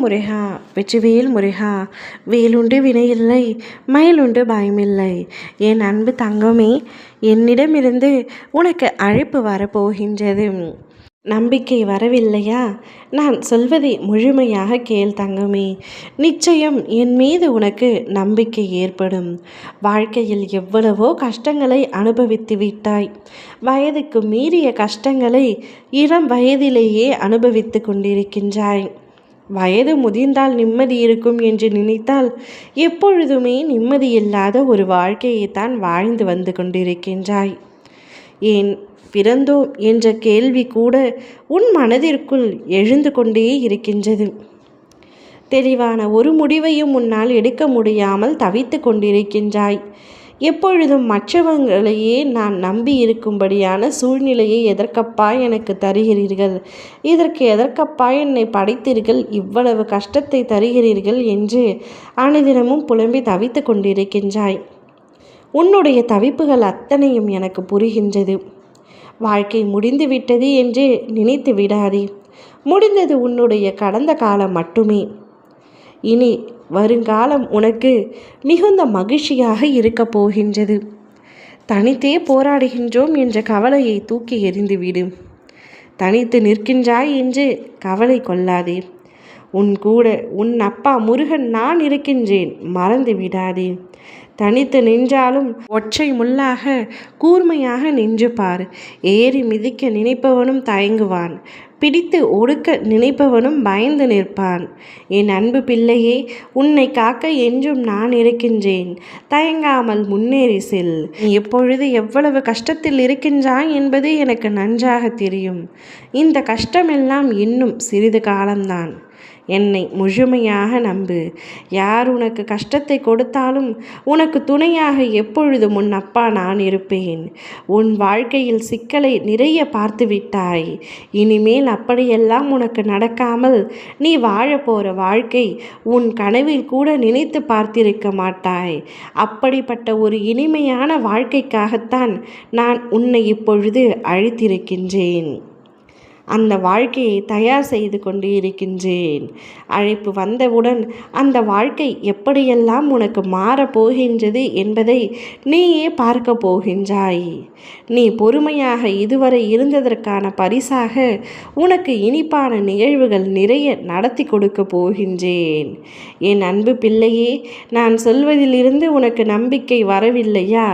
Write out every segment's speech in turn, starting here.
முருகா வெற்றிவேல் முருகா, வேலுண்டு வினையில்லை, மயிலுண்டு பயமில்லை. என் அன்பு தங்கமே, என்னிடமிருந்து உனக்கு அழைப்பு வரப்போகின்றது. நம்பிக்கை வரவில்லையா? நான் சொல்வதை முழுமையாக கேள் தங்கமே. நிச்சயம் என் மீது உனக்கு நம்பிக்கை ஏற்படும். வாழ்க்கையில் எவ்வளவோ கஷ்டங்களை அனுபவித்து விட்டாய். வயதுக்கு மீறிய கஷ்டங்களை இளம் வயதிலேயே அனுபவித்து கொண்டிருக்கின்றாய். வயது முதிர்ந்தால் நிம்மதி இருக்கும் என்று நினைத்தால் எப்பொழுதுமே நிம்மதியில்லாத ஒரு வாழ்க்கையைத்தான் வாழ்ந்து வந்து கொண்டிருக்கின்றாய். ஏன் பிறந்தோம் என்ற கேள்வி கூட உன் மனதிற்குள் எழுந்து கொண்டே இருக்கின்றது. தெளிவான ஒரு முடிவையும் உன்னால் எடுக்க முடியாமல் தவித்து கொண்டிருக்கின்றாய். எப்பொழுதும் மற்றவங்களையே நான் நம்பி இருக்கும்படியான சூழ்நிலையை எதற்கப்பா எனக்கு தருகிறீர்கள்? இதற்கு எதற்கப்பா என்னை படைத்தீர்கள்? இவ்வளவு கஷ்டத்தை தருகிறீர்கள் என்று அனுதினமும் புலம்பி தவித்து கொண்டிருக்கின்றாய். உன்னுடைய தவிப்புகள் அத்தனையும் எனக்கு புரிகின்றது. வாழ்க்கை முடிந்து விட்டது என்று நினைத்து விடாதே. முடிந்தது உன்னுடைய கடந்த காலம் மட்டுமே. இனி வருங்காலம் உனக்கு மிகுந்த மகிழ்ச்சியாக இருக்கப் போகின்றது. தனித்தே போராடுகின்றோம் என்ற கவலையை தூக்கி எறிந்துவிடு. தனித்து நிற்கின்றாய் என்று கவலை கொள்ளாதே. உன் கூட உன் அப்பா முருகன் நான் இருக்கின்றேன், மறந்து விடாதே. தனித்து நின்றாலும் ஒற்றை முள்ளாக கூர்மையாக நின்று பார். ஏறி மிதிக்க நினைப்பவனும் தயங்குவான், பிடித்து ஒடுக்க நினைப்பவனும் பயந்து நிற்பான். என் அன்பு பிள்ளையே, உன்னை காக்க என்றும் நான் இருக்கின்றேன். தயங்காமல் முன்னேறி செல். நீ எப்பொழுது எவ்வளவு கஷ்டத்தில் இருக்கின்றாய் என்பது எனக்கு நன்றாக தெரியும். இந்த கஷ்டமெல்லாம் இன்னும் சிறிது காலம்தான். என்னை முழுமையாக நம்பு. யார் உனக்கு கஷ்டத்தை கொடுத்தாலும் உனக்கு துணையாக எப்பொழுதும் உன் அப்பா நான் இருப்பேன். உன் வாழ்க்கையில் சிக்கலை நிறைய பார்த்து விட்டாய். இனிமேல் அப்படியெல்லாம் உனக்கு நடக்காமல் நீ வாழப்போகிற வாழ்க்கை உன் கனவில் கூட நினைத்து பார்த்திருக்க மாட்டாய். அப்படிப்பட்ட ஒரு இனிமையான வாழ்க்கைக்காகத்தான் நான் உன்னை இப்பொழுது அழைத்திருக்கின்றேன். அந்த வாழ்க்கையை தயார் செய்து கொண்டு இருக்கின்றேன். அழைப்பு வந்தவுடன் அந்த வாழ்க்கை எப்படியெல்லாம் உனக்கு மாறப்போகின்றது என்பதை நீயே பார்க்க போகின்றாய். நீ பொறுமையாக இதுவரை இருந்ததற்கான பரிசாக உனக்கு இனிப்பான நிகழ்வுகள் நிறைய நடத்தி கொடுக்க போகின்றேன். என் அன்பு பிள்ளையே, நான் சொல்வதிலிருந்து உனக்கு நம்பிக்கை வரவில்லையா?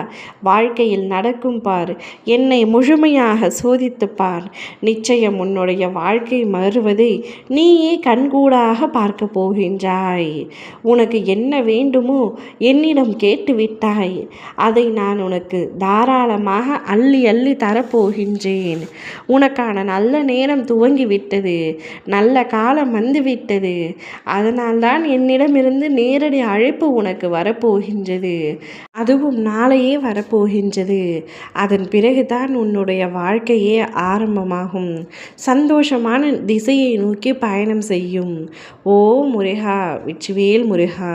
வாழ்க்கையில் நடக்கும் பார். என்னை முழுமையாக சோதித்து பார். நிச்சயம் உன்னுடைய வாழ்க்கை மாறுவதை நீயே கண்கூடாக பார்க்க போகின்றாய். உனக்கு என்ன வேண்டுமோ என்னிடம் கேட்டுவிட்டாய். அதை நான் உனக்கு தாராளமாக அள்ளி அள்ளி தரப்போகின்றேன். உனக்கான நல்ல நேரம் துவங்கிவிட்டது. நல்ல காலம் வந்துவிட்டது. அதனால்தான் என்னிடமிருந்து நேரடி அழைப்பு உனக்கு வரப்போகின்றது. அதுவும் நாளையே வரப்போகின்றது. அதன் பிறகுதான் உன்னுடைய வாழ்க்கையே ஆரம்பமாகும். சந்தோஷமான திசையை நோக்கி பயணம் செய்யும். ஓ முருகா, வெற்றிவேல் முருகா.